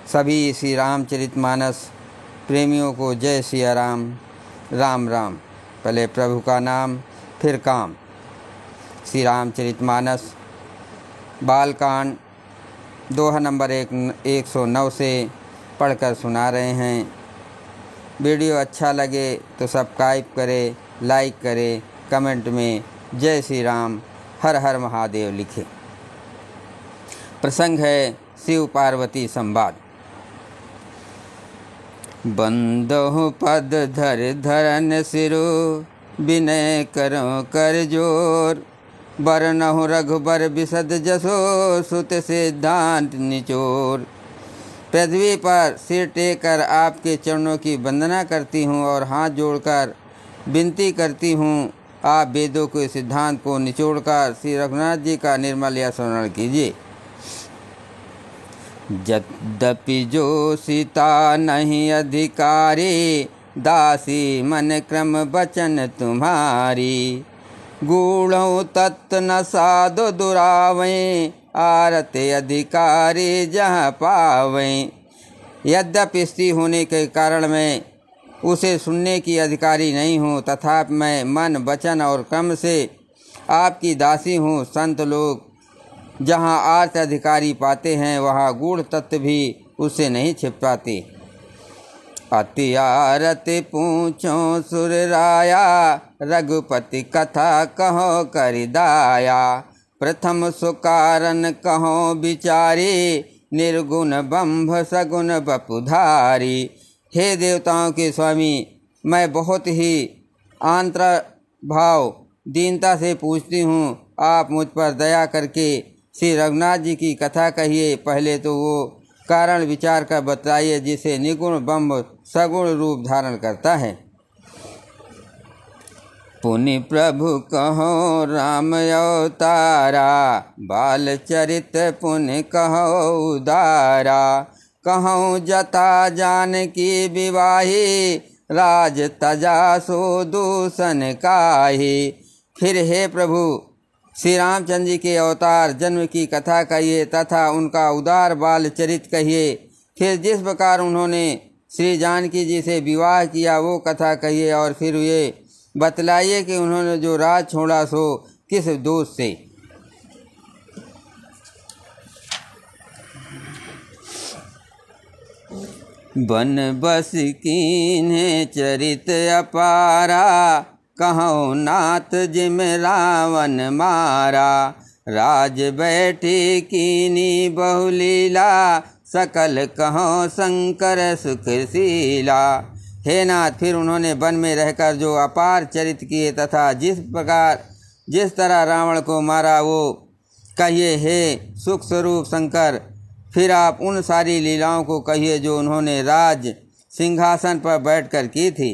सभी श्री रामचरितमानस प्रेमियों को जय सिया राम। राम राम। पहले प्रभु का नाम फिर काम। श्री रामचरितमानस बालकांड दोहा नंबर 109 से पढ़कर सुना रहे हैं। वीडियो अच्छा लगे तो सब्सक्राइब करें, लाइक करें, कमेंट में जय श्री राम हर हर महादेव लिखें। प्रसंग है शिव पार्वती संवाद। बंदो पद धर धरन सिरो, विनय करो कर जोर। बरनहु रघुबर बिसद जसो, सुत सिद्धांत निचोर। पृथ्वी पर सिर टेक कर आपके चरणों की वंदना करती हूँ और हाथ जोड़कर विनती करती हूँ, आप वेदों के सिद्धांत को निचोड़कर श्री रघुनाथ जी का निर्मल या स्मरण कीजिए। यद्यपि जो सीता नहीं अधिकारी, दासी मन क्रम बचन तुम्हारी। गूढ़ों तत्व न साधो दुरावें, आरते अधिकारी जहाँ पावें। यद्यपि स्त्री होने के कारण मैं उसे सुनने की अधिकारी नहीं हूँ, तथापि मैं मन वचन और क्रम से आपकी दासी हूँ। संत लोग जहाँ आर्त अधिकारी पाते हैं, वहाँ गूढ़ तत्व भी उससे नहीं छिप पाते। अति आरति पूछो सुर राया, रघुपति कथा कहो करिदाया। प्रथम सुकारन कहो विचारी, निर्गुण बंभ सगुण बपुधारी। हे देवताओं के स्वामी, मैं बहुत ही आंतर भाव दीनता से पूछती हूँ, आप मुझ पर दया करके श्री रघुनाथ जी की कथा कहिए। पहले तो वो कारण विचार कर बताइए जिसे निर्गुण ब्रह्म सगुण रूप धारण करता है। पुनि प्रभु कहो राम अवतारा, बाल चरित पुनि कहो उदारा। कहो जता जानकी विवाही, राज तजा सो दूषण काहि। फिर हे प्रभु श्री रामचंद्र जी के अवतार जन्म की कथा कहिए तथा उनका उदार बाल चरित कहिए। फिर जिस प्रकार उन्होंने श्री जानकी जी से विवाह किया वो कथा कहिए, और फिर ये बतलाइए कि उन्होंने जो राज छोड़ा सो किस दोष से। बन बस कीन्हे चरित अपारा, कहो नाथ जिम रावण मारा। राज बैठी कीनी बहुलीला, सकल कहो शंकर सुखशीला। हे नाथ, फिर उन्होंने वन में रहकर जो अपार चरित किए तथा जिस तरह रावण को मारा वो कहिए। हे सुख स्वरूप शंकर, फिर आप उन सारी लीलाओं को कहिए जो उन्होंने राज सिंहासन पर बैठकर की थी।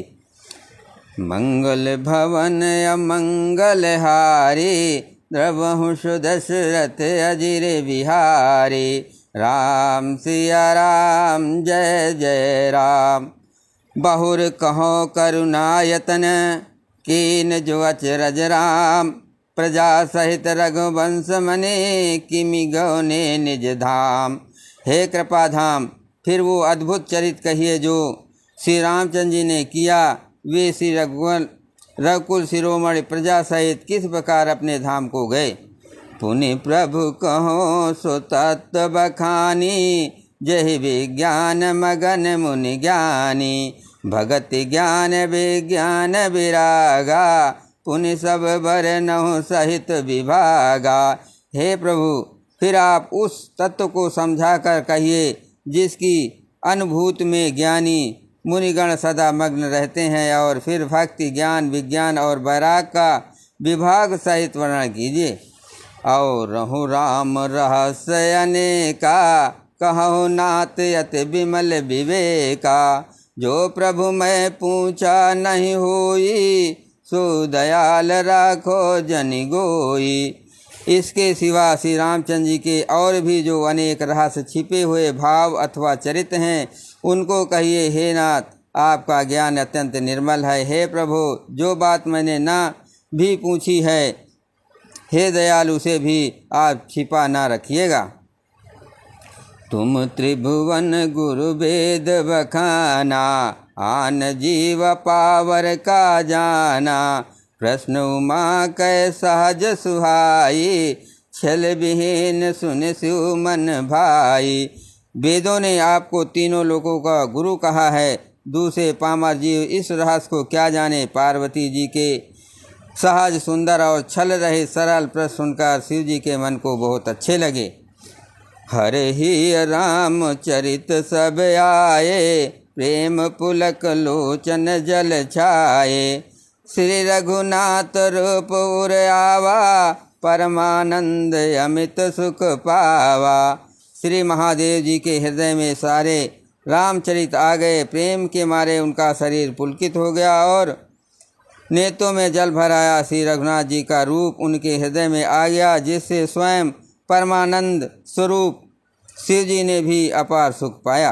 मंगल भवन अमंगल हारी, द्रवहु सुदशरथ अजिर बिहारी। राम सिया राम जय जय राम। बहुर कहो करुणायतन, कीन जो अचरज राम। प्रजा सहित रघुवंश मने, किमि गौने निज धाम। हे कृपा धाम, फिर वो अद्भुत चरित कहिए जो श्री रामचंद्र जी ने किया। वे श्री रघुकुल शिरोमणि प्रजा सहित किस प्रकार अपने धाम को गए। पुनि प्रभु कहो सो तत्व बखानी, जहि विज्ञान मगन मुनि ज्ञानी। भगति ज्ञान विज्ञान विरागा, पुनि सब बरनहु सहित विभागा। हे प्रभु, फिर आप उस तत्व को समझाकर कहिए जिसकी अनुभूति में ज्ञानी मुनिगण सदा मग्न रहते हैं, और फिर भक्ति ज्ञान विज्ञान और वैराग का विभाग सहित वर्णन कीजिए। और रहु राम रहस्य अनेका, कहो नाथ अति विमल विवेका। जो प्रभु मैं पूछा नहीं होई, सो दयाल राखो जनि गोई। इसके सिवा श्री रामचंद्र जी के और भी जो अनेक रहस्य छिपे हुए भाव अथवा चरित्र हैं उनको कहिए। हे नाथ, आपका ज्ञान अत्यंत निर्मल है। हे प्रभु, जो बात मैंने ना भी पूछी है, हे दयालु, उसे भी आप छिपा ना रखिएगा। तुम त्रिभुवन गुरु वेद बखाना, आन जीव पावर का जाना। प्रश्न उमा कै सहज सुहाई, छल विहीन सुन शिव मन भाई। वेदों ने आपको तीनों लोगों का गुरु कहा है, दूसरे पामर जीव इस रहस्य को क्या जाने। पार्वती जी के सहज सुंदर और छल रहे सरल प्रश्न सुनकर शिव जी के मन को बहुत अच्छे लगे। हरे ही राम चरित सब आए, प्रेम पुलक लोचन जल छाए। श्री रघुनाथ रूप उर आवा, परमानंद अमित सुख पावा। श्री महादेव जी के हृदय में सारे रामचरित आ गए। प्रेम के मारे उनका शरीर पुलकित हो गया और नेत्रों में जल भर आया। श्री रघुनाथ जी का रूप उनके हृदय में आ गया, जिससे स्वयं परमानंद स्वरूप शिव जी ने भी अपार सुख पाया।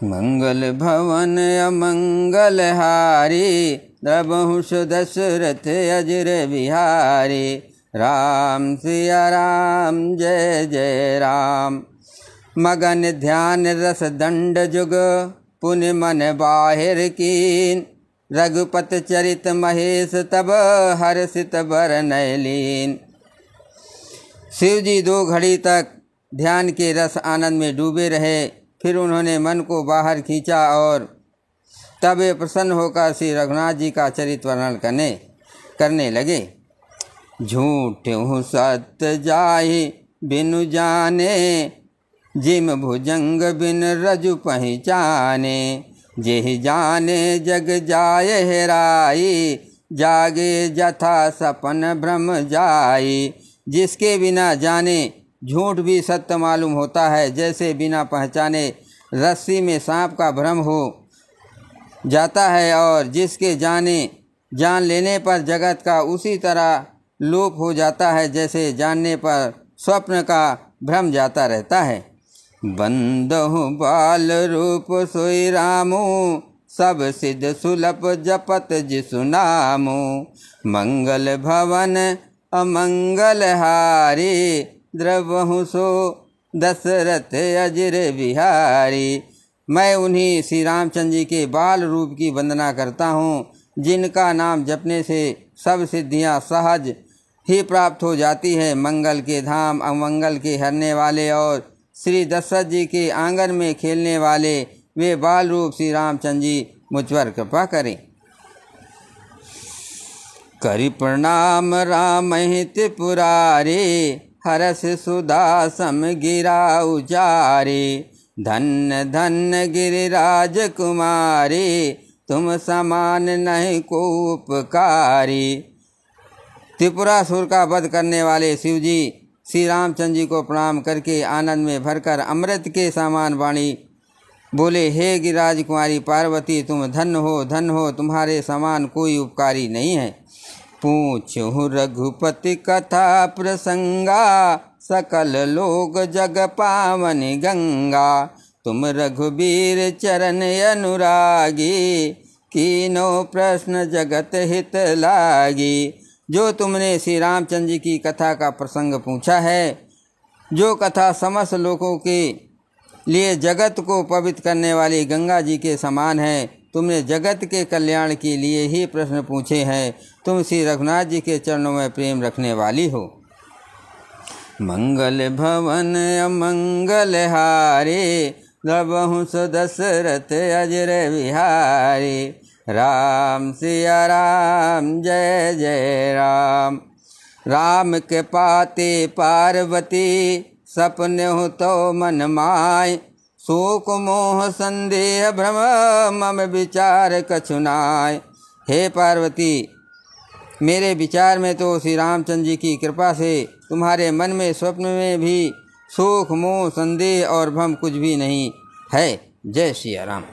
मंगल भवन अमंगल हारी, द्रवहु दशरथ अजर बिहारी। राम सिया राम जय जय राम। मगन ध्यान रस दंड जुग, पुन मन बाहिर कीन। रघुपत चरित महेश तब, हर्षित बरनय लीन। शिव जी 2 घड़ी तक ध्यान के रस आनंद में डूबे रहे। फिर उन्होंने मन को बाहर खींचा और तब वे प्रसन्न होकर श्री रघुनाथ जी का चरित्र वर्णन करने लगे। झूठे सत्य जाहि बिनु जाने, जिम भुजंग बिन रजु पहचाने। जेहि जाने जग जाय हेराई, जागे जथा सपन भ्रम जाई। जिसके बिना जाने झूठ भी सत्य मालूम होता है, जैसे बिना पहचाने रस्सी में सांप का भ्रम हो जाता है, और जिसके जान लेने पर जगत का उसी तरह लोप हो जाता है, जैसे जानने पर स्वप्न का भ्रम जाता रहता है। बंदहु बाल रूप सोई रामू, सब सिद्ध सुलभ जपत जिसु नामू। मंगल भवन अमंगल हारी, द्रवहु सो दशरथ अजर बिहारी। मैं उन्हीं श्री रामचंद्र जी के बाल रूप की वंदना करता हूँ, जिनका नाम जपने से सब सिद्धियाँ सहज ही प्राप्त हो जाती है। मंगल के धाम, अमंगल के हरने वाले और श्री दशरथ जी के आंगन में खेलने वाले वे बाल रूप श्री रामचंद्र जी मुझ पर कृपा करें। करि प्रणाम राम त्रिपुरारे, हरस सुधा सम गिरा उचारे। धन्य धन्य गिरिराज कुमारी, तुम समान नहीं को उपकारी। त्रिपुरासुर का वध करने वाले शिव जी श्री रामचंद्र जी को प्रणाम करके आनंद में भरकर अमृत के समान वाणी बोले, हे गिरिराज कुमारी पार्वती, तुम धन्य हो, तुम्हारे समान कोई उपकारी नहीं है। पूछो रघुपति कथा प्रसंगा, सकल लोग जग पावन गंगा। तुम रघुबीर चरण अनुरागी, कीनो प्रश्न जगत हित लागी। जो तुमने श्री रामचंद्र जी की कथा का प्रसंग पूछा है, जो कथा समस्त लोगों के लिए जगत को पवित्र करने वाली गंगा जी के समान है, तुमने जगत के कल्याण के लिए ही प्रश्न पूछे हैं। तुम श्री रघुनाथ जी के चरणों में प्रेम रखने वाली हो। मंगल भवन अमंगल हारे, द्रवहु दशरथ अजर बिहारी। राम सिया राम जय जय राम। राम के पाते पार्वती, सपने हो तो मन माय। शोक मोह संदेह भ्रम, मम विचार कछुनाय। हे पार्वती, मेरे विचार में तो श्री रामचंद्र जी की कृपा से तुम्हारे मन में स्वप्न में भी शोक मोह संदेह और भ्रम कुछ भी नहीं है। जय श्री राम।